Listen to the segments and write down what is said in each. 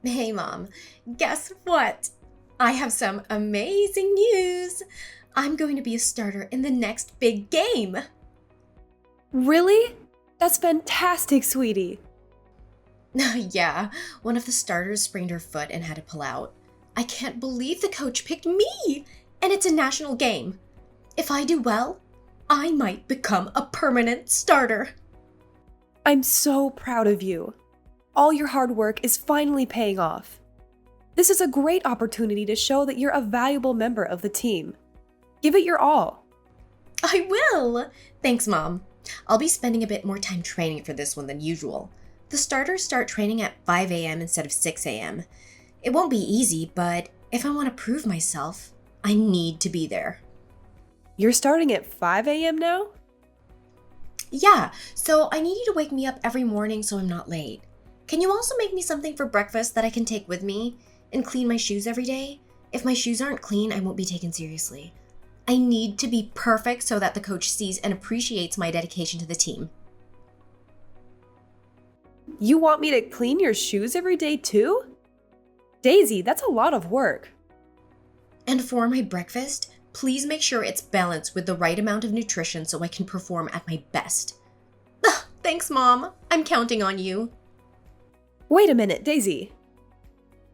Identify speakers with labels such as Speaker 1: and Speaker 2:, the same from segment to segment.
Speaker 1: Hey, Mom. Guess what? I have some amazing news. I'm going to be a starter in the next big game.
Speaker 2: Really? That's fantastic, sweetie.
Speaker 1: Yeah, one of the starters sprained her foot and had to pull out. I can't believe the coach picked me! And it's a national game. If I do well, I might become a permanent starter.
Speaker 2: I'm so proud of you. All your hard work is finally paying off. This is a great opportunity to show that you're a valuable member of the team. Give it your all.
Speaker 1: I will! Thanks, Mom. I'll be spending a bit more time training for this one than usual. The starters start training at 5 a.m. instead of 6 a.m. It won't be easy, but if I want to prove myself, I need to be there.
Speaker 2: You're starting at 5 a.m. now?
Speaker 1: Yeah, so I need you to wake me up every morning so I'm not late. Can you also make me something for breakfast that I can take with me? And clean my shoes every day? If my shoes aren't clean, I won't be taken seriously. I need to be perfect so that the coach sees and appreciates my dedication to the team.
Speaker 2: You want me to clean your shoes every day too? Daisy, that's a lot of work.
Speaker 1: And for my breakfast, please make sure it's balanced with the right amount of nutrition so I can perform at my best. Thanks, Mom. I'm counting on you.
Speaker 2: Wait a minute, Daisy.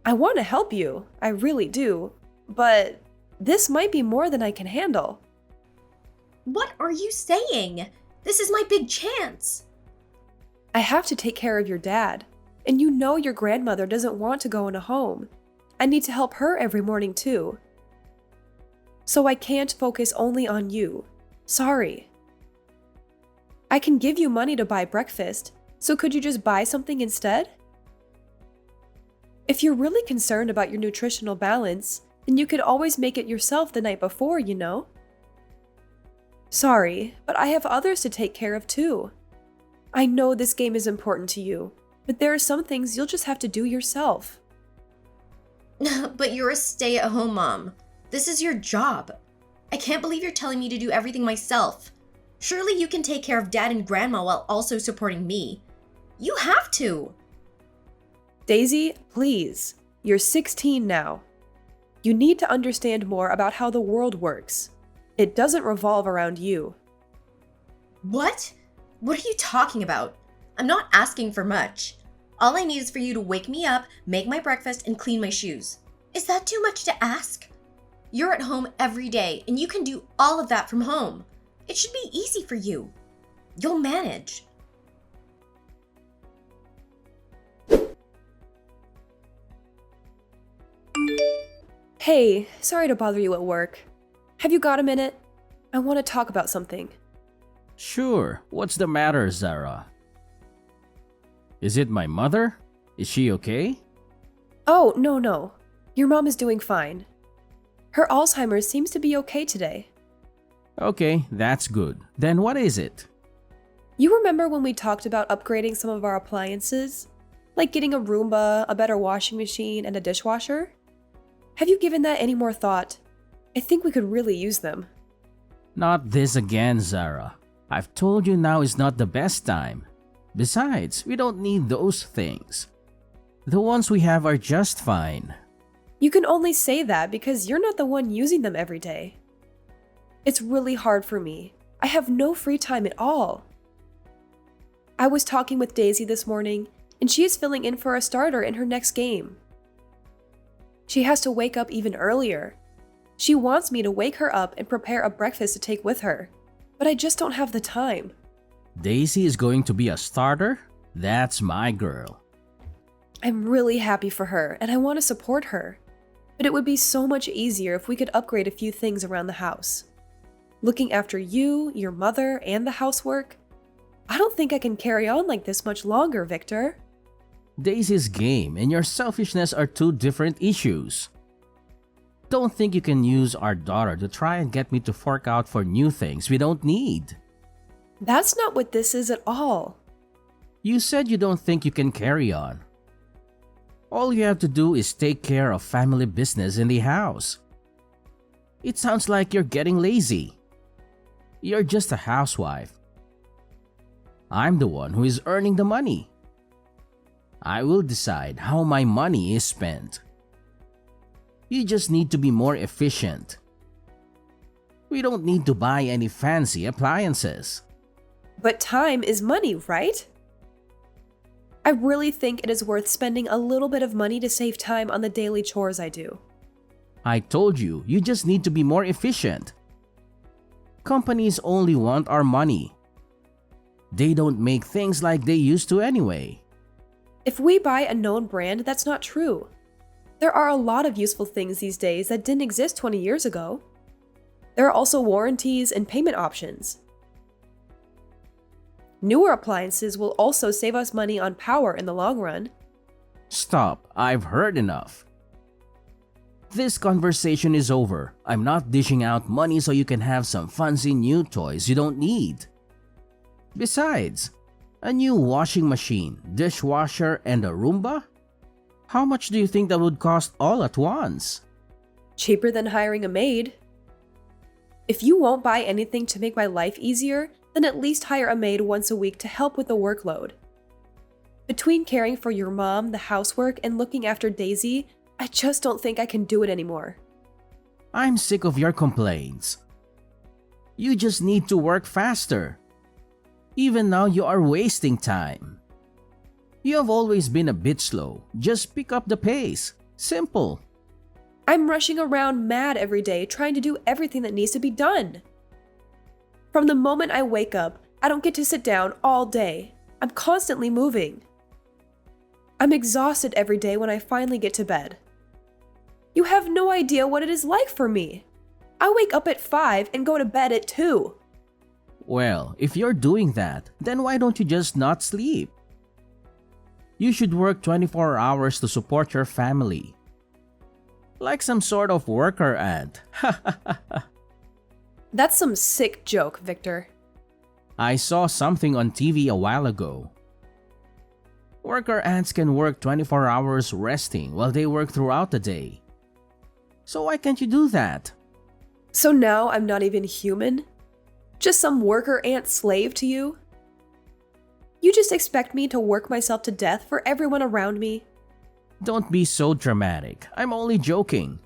Speaker 2: I want to help you, I really do, but this might be more than I can handle.
Speaker 1: What are you saying? This is my big chance.
Speaker 2: I have to take care of your dad, and you know your grandmother doesn't want to go in a home. I need to help her every morning too. So I can't focus only on you. Sorry. I can give you money to buy breakfast, so could you just buy something instead? If you're really concerned about your nutritional balance, then you could always make it yourself the night before, you know? Sorry, but I have others to take care of too. I know this game is important to you, but there are some things you'll just have to do yourself.
Speaker 1: But you're a stay-at-home mom. This is your job. I can't believe you're telling me to do everything myself. Surely you can take care of Dad and Grandma while also supporting me. You have to.
Speaker 2: Daisy, please. You're 16 now. You need to understand more about how the world works. It doesn't revolve around you.
Speaker 1: What? What are you talking about? I'm not asking for much. All I need is for you to wake me up, make my breakfast, and clean my shoes. Is that too much to ask? You're at home every day, and you can do all of that from home. It should be easy for you. You'll manage.
Speaker 2: Hey, sorry to bother you at work. Have you got a minute? I want to talk about something.
Speaker 3: Sure, what's the matter, Zara? Is it my mother? Is she okay?
Speaker 2: Oh, no. Your mom is doing fine. Her Alzheimer's seems to be okay today.
Speaker 3: Okay, that's good. Then what is it?
Speaker 2: You remember when we talked about upgrading some of our appliances? Like getting a Roomba, a better washing machine, and a dishwasher? Have you given that any more thought? I think we could really use them.
Speaker 3: Not this again, Zara. I've told you now is not the best time. Besides, we don't need those things. The ones we have are just fine.
Speaker 2: You can only say that because you're not the one using them every day. It's really hard for me. I have no free time at all. I was talking with Daisy this morning, and she is filling in for a starter in her next game. She has to wake up even earlier. She wants me to wake her up and prepare a breakfast to take with her, but I just don't have the time.
Speaker 3: Daisy is going to be a starter? That's my girl.
Speaker 2: I'm really happy for her, and I want to support her. But it would be so much easier if we could upgrade a few things around the house. Looking after you, your mother, and the housework? I don't think I can carry on like this much longer, Victor.
Speaker 3: Daisy's game and your selfishness are two different issues. Don't think you can use our daughter to try and get me to fork out for new things we don't need.
Speaker 2: That's not what this is at all.
Speaker 3: You said you don't think you can carry on. All you have to do is take care of family business in the house. It sounds like you're getting lazy. You're just a housewife. I'm the one who is earning the money. I will decide how my money is spent. You just need to be more efficient. We don't need to buy any fancy appliances.
Speaker 2: But time is money, right? I really think it is worth spending a little bit of money to save time on the daily chores I do.
Speaker 3: I told you, you just need to be more efficient. Companies only want our money. They don't make things like they used to anyway.
Speaker 2: If we buy a known brand, that's not true. There are a lot of useful things these days that didn't exist 20 years ago. There are also warranties and payment options. Newer appliances will also save us money on power in the long run.
Speaker 3: Stop, I've heard enough. This conversation is over. I'm not dishing out money so you can have some fancy new toys you don't need. Besides, a new washing machine, dishwasher, and a Roomba? How much do you think that would cost all at once?
Speaker 2: Cheaper than hiring a maid. If you won't buy anything to make my life easier, then at least hire a maid once a week to help with the workload. Between caring for your mom, the housework, and looking after Daisy, I just don't think I can do it anymore.
Speaker 3: I'm sick of your complaints. You just need to work faster. Even now you are wasting time. You have always been a bit slow. Just pick up the pace. Simple.
Speaker 2: I'm rushing around mad every day trying to do everything that needs to be done. From the moment I wake up, I don't get to sit down all day. I'm constantly moving. I'm exhausted every day when I finally get to bed. You have no idea what it is like for me. I wake up at 5 and go to bed at 2.
Speaker 3: Well, if you're doing that, then why don't you just not sleep? You should work 24 hours to support your family. Like some sort of worker ant.
Speaker 2: That's some sick joke, Victor.
Speaker 3: I saw something on TV a while ago. Worker ants can work 24 hours resting while they work throughout the day. So why can't you do that?
Speaker 2: So now I'm not even human? Just some worker ant slave to you? You just expect me to work myself to death for everyone around me?
Speaker 3: Don't be so dramatic. I'm only joking.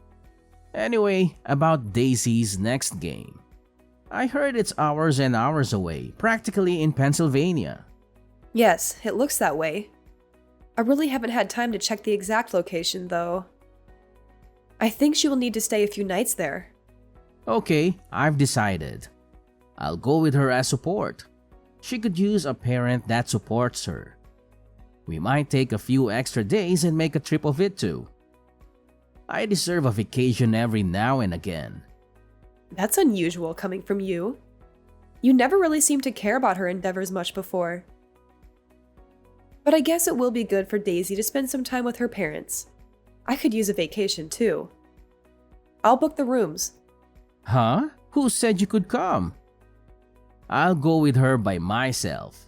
Speaker 3: Anyway, about Daisy's next game. I heard it's hours and hours away, practically in Pennsylvania.
Speaker 2: Yes, it looks that way. I really haven't had time to check the exact location, though. I think she will need to stay a few nights there.
Speaker 3: Okay, I've decided. I'll go with her as support. She could use a parent that supports her. We might take a few extra days and make a trip of it too. I deserve a vacation every now and again.
Speaker 2: That's unusual coming from you. You never really seemed to care about her endeavors much before. But I guess it will be good for Daisy to spend some time with her parents. I could use a vacation too. I'll book the rooms.
Speaker 3: Huh? Who said you could come? I'll go with her by myself.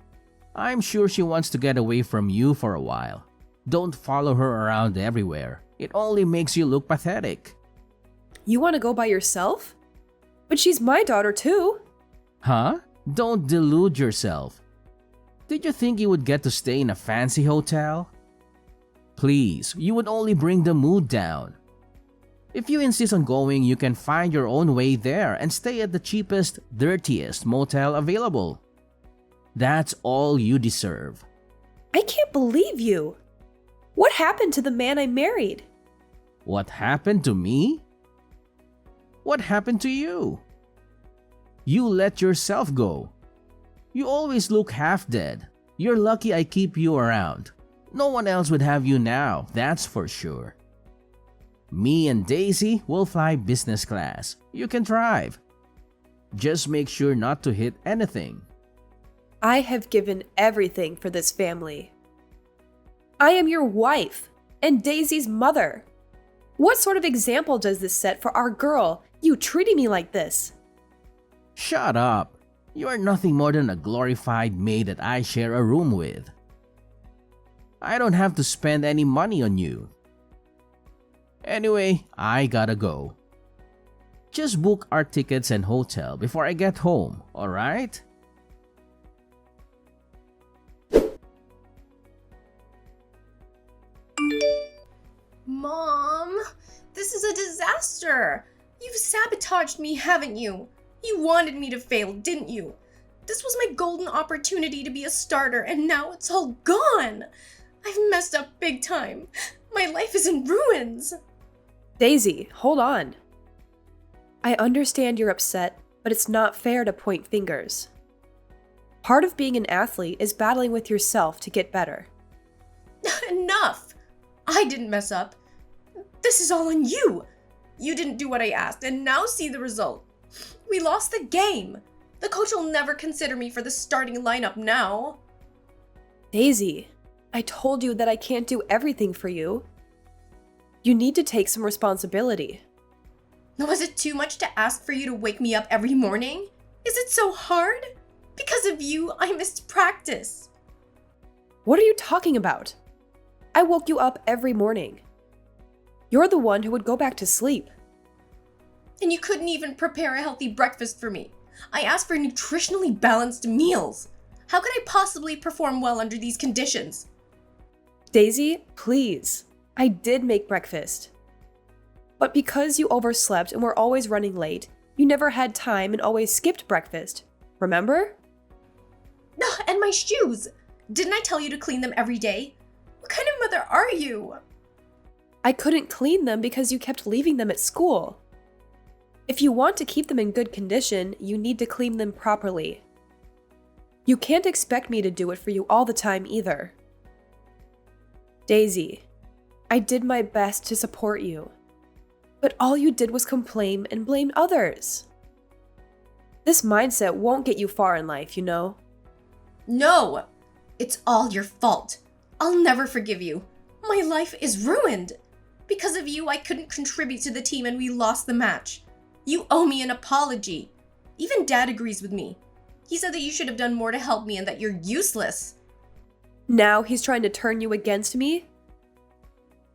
Speaker 3: I'm sure she wants to get away from you for a while. Don't follow her around everywhere. It only makes you look pathetic.
Speaker 2: You want to go by yourself? But she's my daughter too.
Speaker 3: Huh? Don't delude yourself. Did you think you would get to stay in a fancy hotel? Please, you would only bring the mood down. If you insist on going, you can find your own way there and stay at the cheapest, dirtiest motel available. That's all you deserve.
Speaker 2: I can't believe you. What happened to the man I married?
Speaker 3: What happened to me? What happened to you? You let yourself go. You always look half dead. You're lucky I keep you around. No one else would have you now, that's for sure. Me and Daisy will fly business class. You can drive. Just make sure not to hit anything.
Speaker 2: I have given everything for this family. I am your wife and Daisy's mother. What sort of example does this set for our girl, you treating me like this?
Speaker 3: Shut up. You are nothing more than a glorified maid that I share a room with. I don't have to spend any money on you. Anyway, I gotta go. Just book our tickets and hotel before I get home, alright?
Speaker 1: Mom, this is a disaster. You've sabotaged me, haven't you? You wanted me to fail, didn't you? This was my golden opportunity to be a starter, and now it's all gone. I've messed up big time. My life is in ruins.
Speaker 2: Daisy, hold on. I understand you're upset, but it's not fair to point fingers. Part of being an athlete is battling with yourself to get better.
Speaker 1: Enough! I didn't mess up. This is all on you. You didn't do what I asked, and now see the result. We lost the game. The coach will never consider me for the starting lineup now.
Speaker 2: Daisy, I told you that I can't do everything for you. You need to take some responsibility.
Speaker 1: Was it too much to ask for you to wake me up every morning? Is it so hard? Because of you, I missed practice.
Speaker 2: What are you talking about? I woke you up every morning. You're the one who would go back to sleep.
Speaker 1: And you couldn't even prepare a healthy breakfast for me. I asked for nutritionally balanced meals. How could I possibly perform well under these conditions?
Speaker 2: Daisy, please. I did make breakfast. But because you overslept and were always running late, you never had time and always skipped breakfast. Remember?
Speaker 1: And my shoes! Didn't I tell you to clean them every day? What kind of mother are you?
Speaker 2: I couldn't clean them because you kept leaving them at school. If you want to keep them in good condition, you need to clean them properly. You can't expect me to do it for you all the time either. Daisy, I did my best to support you, but all you did was complain and blame others. This mindset won't get you far in life, you know?
Speaker 1: No! It's all your fault. I'll never forgive you. My life is ruined. Because of you, I couldn't contribute to the team and we lost the match. You owe me an apology. Even Dad agrees with me. He said that you should have done more to help me and that you're useless.
Speaker 2: Now he's trying to turn you against me?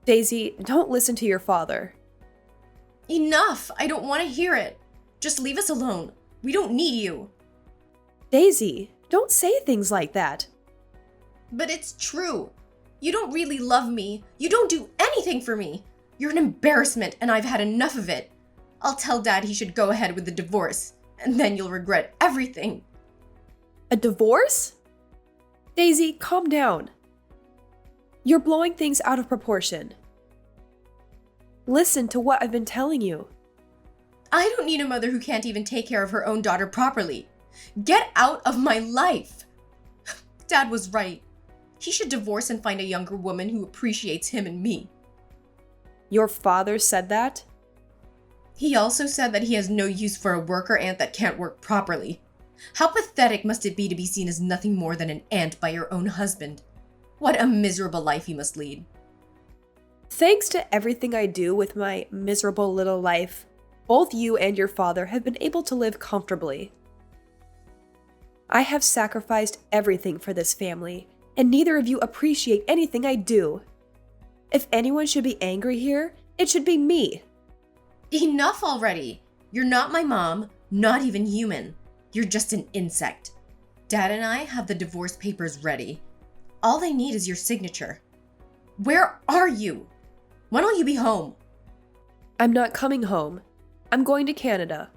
Speaker 2: Daisy, don't listen to your father.
Speaker 1: Enough! I don't want to hear it. Just leave us alone. We don't need you.
Speaker 2: Daisy, don't say things like that.
Speaker 1: But it's true. You don't really love me. You don't do anything for me. You're an embarrassment and I've had enough of it. I'll tell Dad he should go ahead with the divorce, and then you'll regret everything.
Speaker 2: A divorce? Daisy, calm down. You're blowing things out of proportion. Listen to what I've been telling you.
Speaker 1: I don't need a mother who can't even take care of her own daughter properly. Get out of my life. Dad was right. He should divorce and find a younger woman who appreciates him and me.
Speaker 2: Your father said that?
Speaker 1: He also said that he has no use for a worker ant that can't work properly. How pathetic must it be to be seen as nothing more than an ant by your own husband? What a miserable life you must lead.
Speaker 2: Thanks to everything I do with my miserable little life, both you and your father have been able to live comfortably. I have sacrificed everything for this family, and neither of you appreciate anything I do. If anyone should be angry here, it should be me.
Speaker 1: Enough already. You're not my mom, not even human. You're just an insect. Dad and I have the divorce papers ready. All they need is your signature. Where are you? When will you be home?
Speaker 2: I'm not coming home. I'm going to Canada.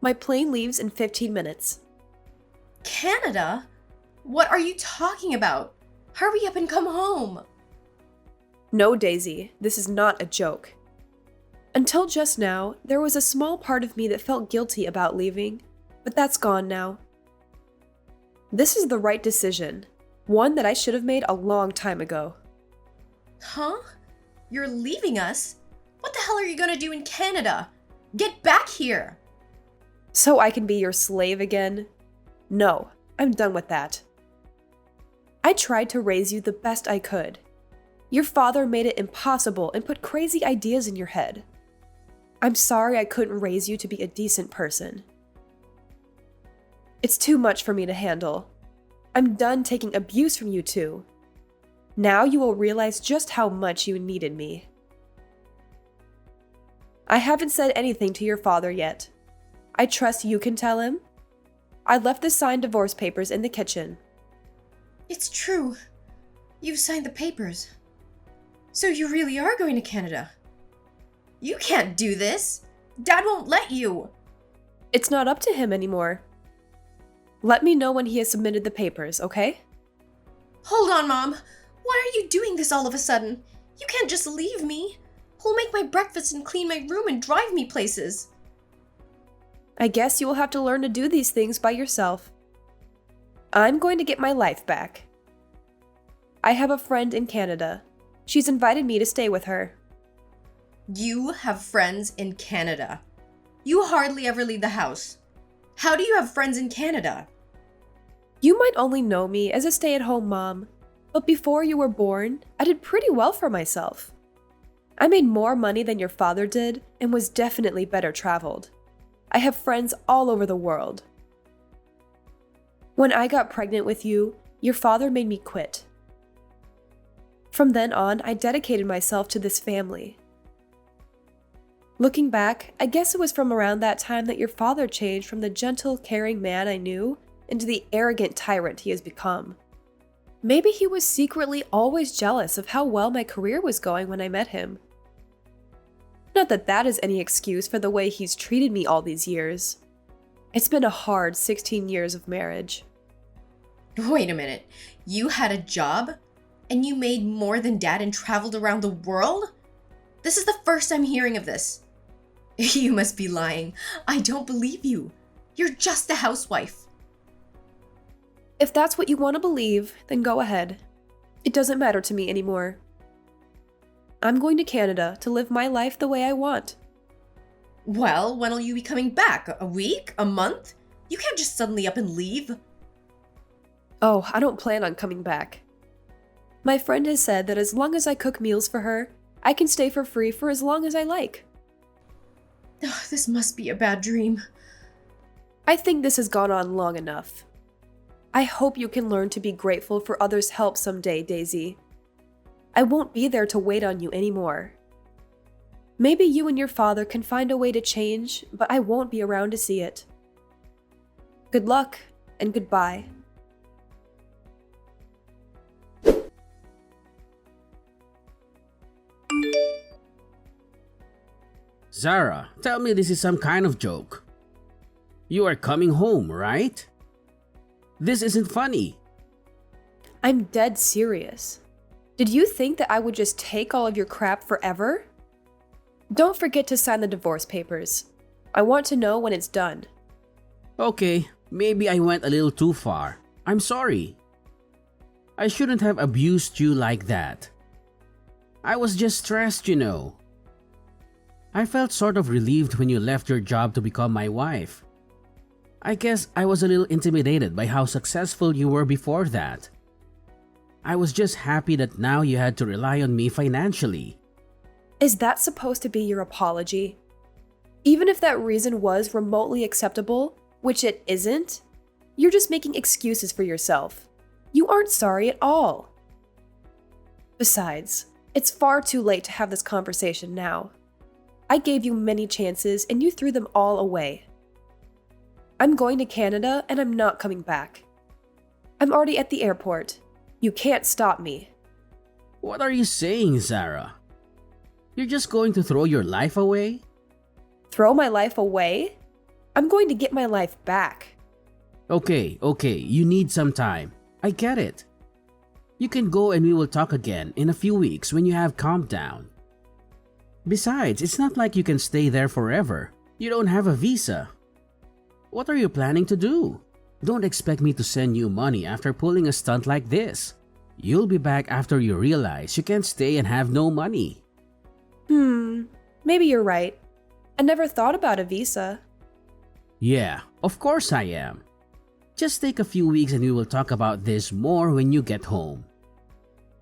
Speaker 2: My plane leaves in 15 minutes.
Speaker 1: Canada? What are you talking about? Hurry up and come home.
Speaker 2: No, Daisy, this is not a joke. Until just now, there was a small part of me that felt guilty about leaving, but that's gone now. This is the right decision, one that I should have made a long time ago.
Speaker 1: Huh? You're leaving us? What the hell are you gonna do in Canada? Get back here!
Speaker 2: So I can be your slave again? No, I'm done with that. I tried to raise you the best I could. Your father made it impossible and put crazy ideas in your head. I'm sorry I couldn't raise you to be a decent person. It's too much for me to handle. I'm done taking abuse from you two. Now you will realize just how much you needed me. I haven't said anything to your father yet. I trust you can tell him. I left the signed divorce papers in the kitchen.
Speaker 1: It's true. You've signed the papers. So you really are going to Canada? You can't do this. Dad won't let you.
Speaker 2: It's not up to him anymore. Let me know when he has submitted the papers, okay?
Speaker 1: Hold on, Mom. Why are you doing this all of a sudden? You can't just leave me. Who'll make my breakfast and clean my room and drive me places?
Speaker 2: I guess you will have to learn to do these things by yourself. I'm going to get my life back. I have a friend in Canada. She's invited me to stay with her.
Speaker 1: You have friends in Canada. You hardly ever leave the house. How do you have friends in Canada?
Speaker 2: You might only know me as a stay-at-home mom, but before you were born, I did pretty well for myself. I made more money than your father did and was definitely better traveled. I have friends all over the world. When I got pregnant with you, your father made me quit. From then on, I dedicated myself to this family. Looking back, I guess it was from around that time that your father changed from the gentle, caring man I knew into the arrogant tyrant he has become. Maybe he was secretly always jealous of how well my career was going when I met him. Not that that is any excuse for the way he's treated me all these years. It's been a hard 16 years of marriage.
Speaker 1: Wait a minute. You had a job? And you made more than Dad and traveled around the world? This is the first I'm hearing of this. You must be lying. I don't believe you. You're just a housewife.
Speaker 2: If that's what you want to believe, then go ahead. It doesn't matter to me anymore. I'm going to Canada to live my life the way I want.
Speaker 1: Well, when will you be coming back? A week? A month? You can't just suddenly up and leave.
Speaker 2: Oh, I don't plan on coming back. My friend has said that as long as I cook meals for her, I can stay for free for as long as I like.
Speaker 1: Ugh, this must be a bad dream.
Speaker 2: I think this has gone on long enough. I hope you can learn to be grateful for others' help someday, Daisy. I won't be there to wait on you anymore. Maybe you and your father can find a way to change, but I won't be around to see it. Good luck, and goodbye.
Speaker 3: Zara, tell me this is some kind of joke. You are coming home, right? This isn't funny.
Speaker 2: I'm dead serious. Did you think that I would just take all of your crap forever? Don't forget to sign the divorce papers. I want to know when it's done.
Speaker 3: Okay, maybe I went a little too far. I'm sorry. I shouldn't have abused you like that. I was just stressed, you know. I felt sort of relieved when you left your job to become my wife. I guess I was a little intimidated by how successful you were before that. I was just happy that now you had to rely on me financially.
Speaker 2: Is that supposed to be your apology? Even if that reason was remotely acceptable, which it isn't, you're just making excuses for yourself. You aren't sorry at all. Besides, it's far too late to have this conversation now. I gave you many chances and you threw them all away. I'm going to Canada and I'm not coming back. I'm already at the airport. You can't stop me.
Speaker 3: What are you saying, Zara? You're just going to throw your life away?
Speaker 2: Throw my life away? I'm going to get my life back.
Speaker 3: Okay, you need some time. I get it. You can go and we will talk again in a few weeks when you have calmed down. Besides, it's not like you can stay there forever. You don't have a visa. What are you planning to do? Don't expect me to send you money after pulling a stunt like this. You'll be back after you realize you can't stay and have no money.
Speaker 2: Maybe you're right. I never thought about a visa.
Speaker 3: Yeah, of course I am. Just take a few weeks and we will talk about this more when you get home.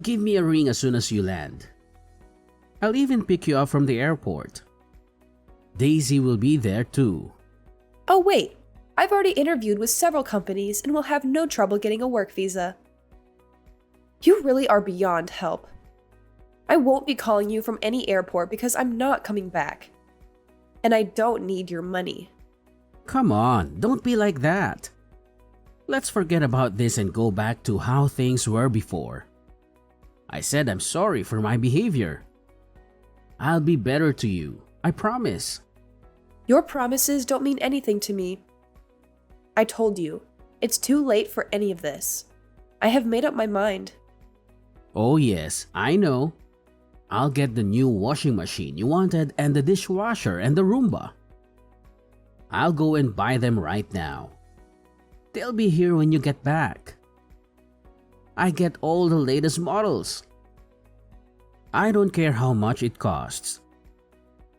Speaker 3: Give me a ring as soon as you land. I'll even pick you up from the airport. Daisy will be there too.
Speaker 2: Oh wait, I've already interviewed with several companies and will have no trouble getting a work visa. You really are beyond help. I won't be calling you from any airport because I'm not coming back. And I don't need your money.
Speaker 3: Come on, don't be like that. Let's forget about this and go back to how things were before. I said I'm sorry for my behavior. I'll be better to you, I promise.
Speaker 2: Your promises don't mean anything to me. I told you, it's too late for any of this. I have made up my mind.
Speaker 3: Oh yes, I know. I'll get the new washing machine you wanted and the dishwasher and the Roomba. I'll go and buy them right now. They'll be here when you get back. I get all the latest models. I don't care how much it costs.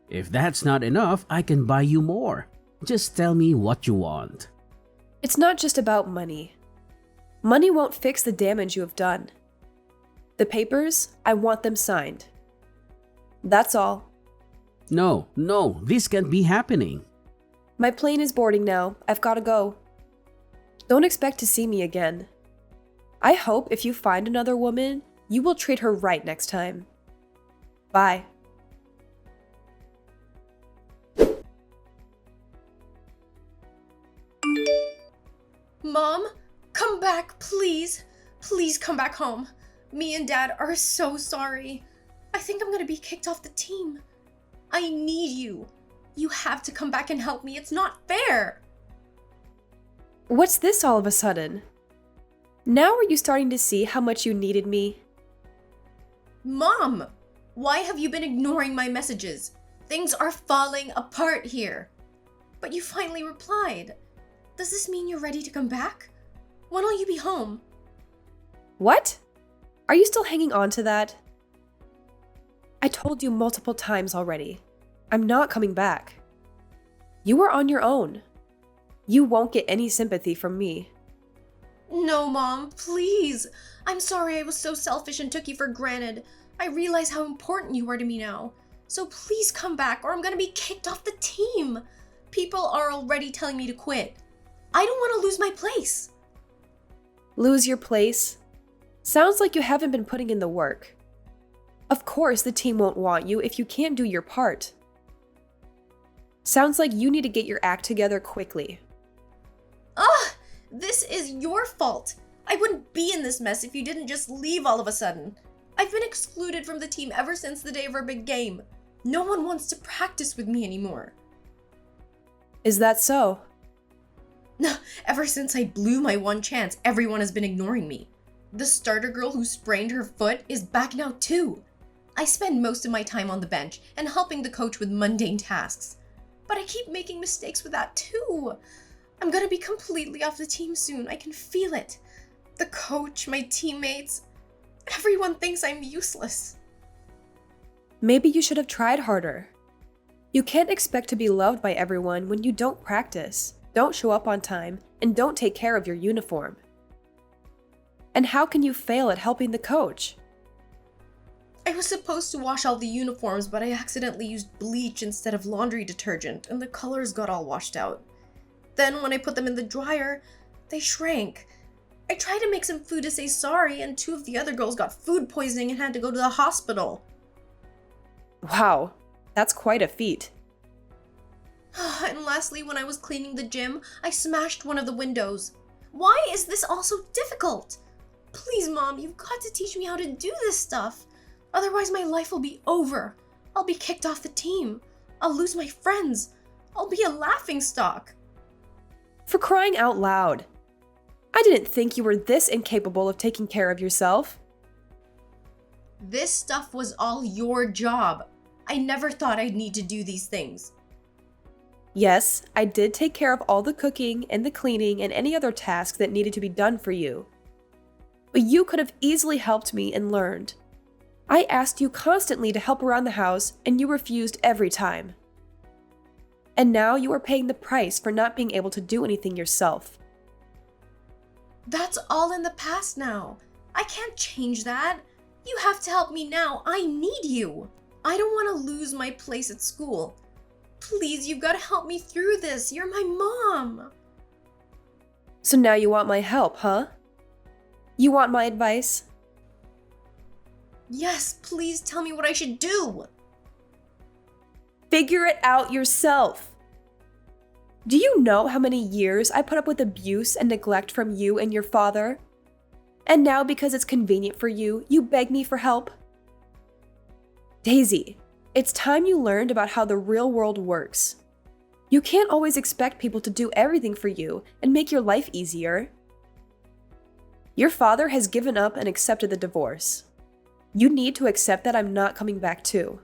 Speaker 3: If that's not enough, I can buy you more. Just tell me what you want.
Speaker 2: It's not just about money. Money won't fix the damage you have done. The papers, I want them signed. That's all.
Speaker 3: No, this can't be happening.
Speaker 2: My plane is boarding now. I've got to go. Don't expect to see me again. I hope if you find another woman, you will treat her right next time. Bye.
Speaker 1: Mom, come back, please. Please come back home. Me and Dad are so sorry. I think I'm gonna be kicked off the team. I need you. You have to come back and help me. It's not fair.
Speaker 2: What's this all of a sudden? Now are you starting to see how much you needed me?
Speaker 1: Mom, why have you been ignoring my messages? Things are falling apart here. But you finally replied. Does this mean you're ready to come back? When will you be home?
Speaker 2: What? Are you still hanging on to that? I told you multiple times already. I'm not coming back. You are on your own. You won't get any sympathy from me.
Speaker 1: No, Mom, please. I'm sorry I was so selfish and took you for granted. I realize how important you are to me now. So please come back or I'm gonna be kicked off the team. People are already telling me to quit. I don't want to lose my place.
Speaker 2: Lose your place? Sounds like you haven't been putting in the work. Of course the team won't want you if you can't do your part. Sounds like you need to get your act together quickly.
Speaker 1: Ugh! This is your fault. I wouldn't be in this mess if you didn't just leave all of a sudden. I've been excluded from the team ever since the day of our big game. No one wants to practice with me anymore.
Speaker 2: Is that so?
Speaker 1: Ever since I blew my one chance, everyone has been ignoring me. The starter girl who sprained her foot is back now too. I spend most of my time on the bench and helping the coach with mundane tasks. But I keep making mistakes with that too. I'm gonna be completely off the team soon. I can feel it. The coach, my teammates, everyone thinks I'm useless.
Speaker 2: Maybe you should have tried harder. You can't expect to be loved by everyone when you don't practice, don't show up on time, and don't take care of your uniform. And how can you fail at helping the coach?
Speaker 1: I was supposed to wash all the uniforms, but I accidentally used bleach instead of laundry detergent, and the colors got all washed out. Then when I put them in the dryer, they shrank. I tried to make some food to say sorry, and 2 of the other girls got food poisoning and had to go to the hospital.
Speaker 2: Wow, that's quite a feat.
Speaker 1: And lastly, when I was cleaning the gym, I smashed one of the windows. Why is this all so difficult? Please, Mom, you've got to teach me how to do this stuff. Otherwise, my life will be over. I'll be kicked off the team. I'll lose my friends. I'll be a laughingstock.
Speaker 2: For crying out loud. I didn't think you were this incapable of taking care of yourself.
Speaker 1: This stuff was all your job. I never thought I'd need to do these things.
Speaker 2: Yes, I did take care of all the cooking and the cleaning and any other tasks that needed to be done for you. But you could have easily helped me and learned. I asked you constantly to help around the house, and you refused every time. And now you are paying the price for not being able to do anything yourself.
Speaker 1: That's all in the past now. I can't change that. You have to help me now. I need you. I don't want to lose my place at school. Please, you've got to help me through this. You're my mom.
Speaker 2: So now you want my help, huh? You want my advice?
Speaker 1: Yes, please tell me what I should do.
Speaker 2: Figure it out yourself. Do you know how many years I put up with abuse and neglect from you and your father? And now because it's convenient for you, you beg me for help? Daisy, it's time you learned about how the real world works. You can't always expect people to do everything for you and make your life easier. Your father has given up and accepted the divorce. You need to accept that I'm not coming back too.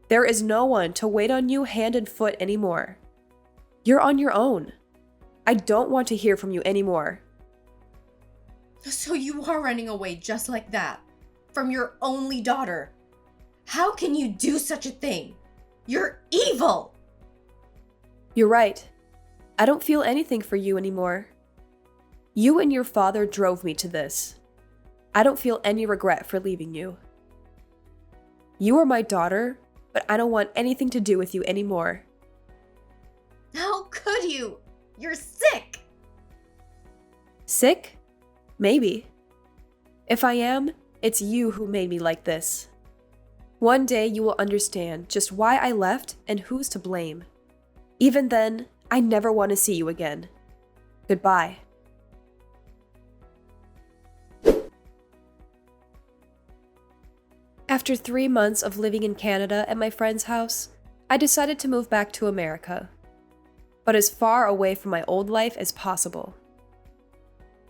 Speaker 2: There is no one to wait on you hand and foot anymore. You're on your own. I don't want to hear from you anymore.
Speaker 1: So you are running away just like that, from your only daughter. How can you do such a thing? You're evil!
Speaker 2: You're right. I don't feel anything for you anymore. You and your father drove me to this. I don't feel any regret for leaving you. You are my daughter, but I don't want anything to do with you anymore.
Speaker 1: How could you? You're sick!
Speaker 2: Sick? Maybe. If I am, it's you who made me like this. One day you will understand just why I left and who's to blame. Even then, I never want to see you again. Goodbye. After 3 months of living in Canada at my friend's house, I decided to move back to America, but as far away from my old life as possible.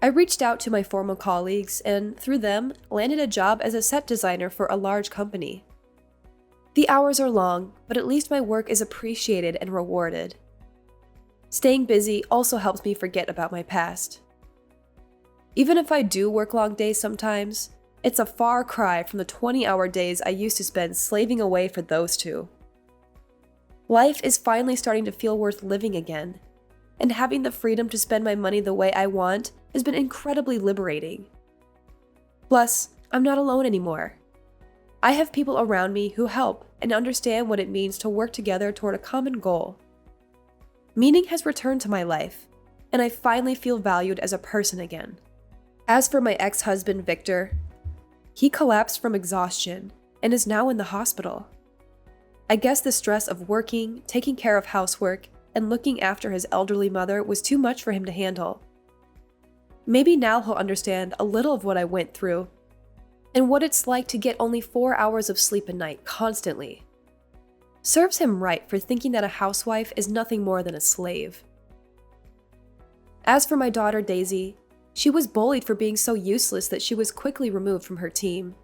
Speaker 2: I reached out to my former colleagues and, through them, landed a job as a set designer for a large company. The hours are long, but at least my work is appreciated and rewarded. Staying busy also helps me forget about my past. Even if I do work long days sometimes, it's a far cry from the 20-hour days I used to spend slaving away for those two. Life is finally starting to feel worth living again, and having the freedom to spend my money the way I want has been incredibly liberating. Plus, I'm not alone anymore. I have people around me who help and understand what it means to work together toward a common goal. Meaning has returned to my life, and I finally feel valued as a person again. As for my ex-husband, Victor, he collapsed from exhaustion and is now in the hospital. I guess the stress of working, taking care of housework, and looking after his elderly mother was too much for him to handle. Maybe now he'll understand a little of what I went through and what it's like to get only 4 hours of sleep a night constantly. Serves him right for thinking that a housewife is nothing more than a slave. As for my daughter Daisy, she was bullied for being so useless that she was quickly removed from her team.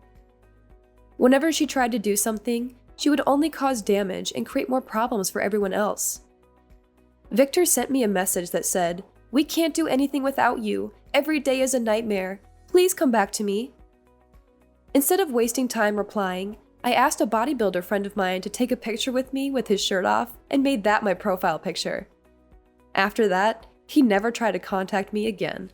Speaker 2: Whenever she tried to do something, she would only cause damage and create more problems for everyone else. Victor sent me a message that said, "We can't do anything without you. Every day is a nightmare. Please come back to me." Instead of wasting time replying, I asked a bodybuilder friend of mine to take a picture with me with his shirt off and made that my profile picture. After that, he never tried to contact me again.